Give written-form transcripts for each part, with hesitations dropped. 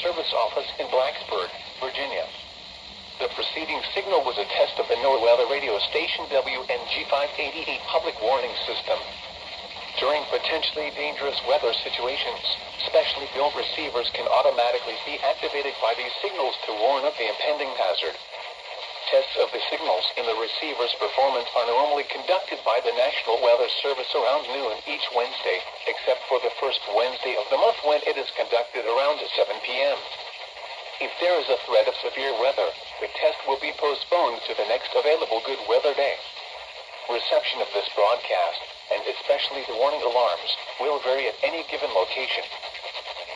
Service Office in Blacksburg, Virginia. The preceding signal was a test of the NOAA weather radio station WNG588 public warning system. During potentially dangerous weather situations, specially built receivers can automatically be activated by these signals to warn of the impending hazard. Tests of the signals in the receiver's performance are normally conducted by the National Weather Service around noon each Wednesday, except for the first Wednesday of the month when it is conducted around 7 p.m. If there is a threat of severe weather, the test will be postponed to the next available good weather day. Reception of this broadcast, and especially the warning alarms, will vary at any given location.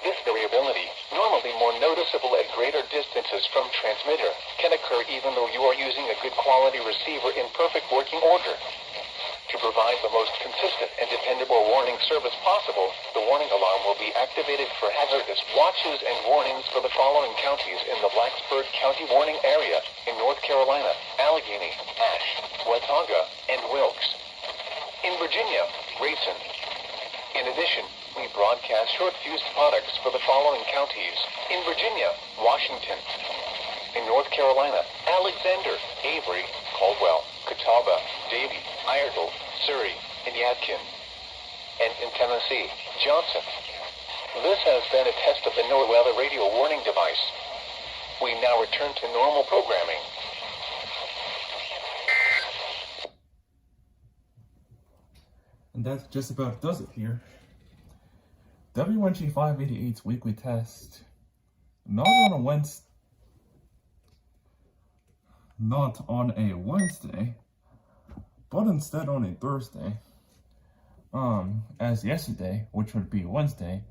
This variability, normally more noticeable at greater distances from transmitter, can occur even though you are using a good quality receiver in perfect working order. To provide the most consistent and dependable warning service possible, the warning alarm will be activated for hazardous watches and warnings for the following counties in the Blacksburg County warning area in North Carolina: Allegheny, Ashe, Watauga, and Wilkes. In Virginia, Grayson. In addition, we broadcast short-fused products for the following counties: in Virginia, Washington; in North Carolina, Alexander, Avery, Caldwell, Catawba, Davie, Iredell, Surrey, and Yadkin; and in Tennessee, Johnson. This has been a test of the NOAA weather radio warning device. We now return to normal programming. And that just about does it here. WNG588's weekly test, not on a Wednesday, but instead on a Thursday, as yesterday, which would be Wednesday,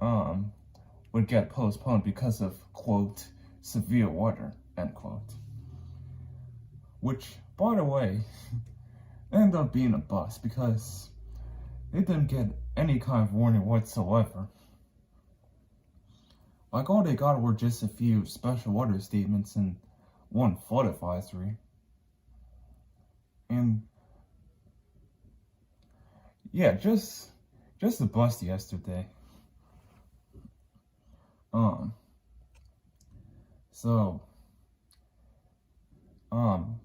would get postponed because of, quote, severe weather, end quote. Which, by the way, ended up being a bust because they didn't get any kind of warning whatsoever. Like, all they got were just a few special weather statements and one flood advisory. And yeah, just a bust yesterday.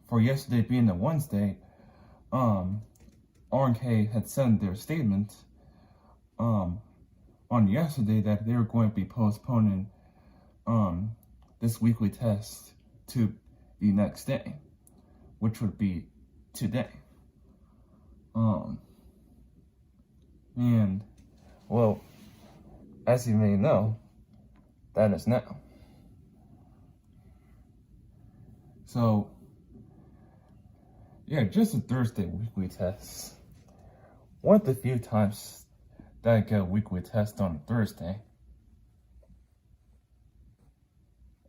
For yesterday being a Wednesday, RNK had sent their statement on yesterday that they were going to be postponing this weekly test to the next day, which would be today. And well, as you may know, that is now. So yeah, just a Thursday weekly test. One of the few times that I get a weekly test on a Thursday.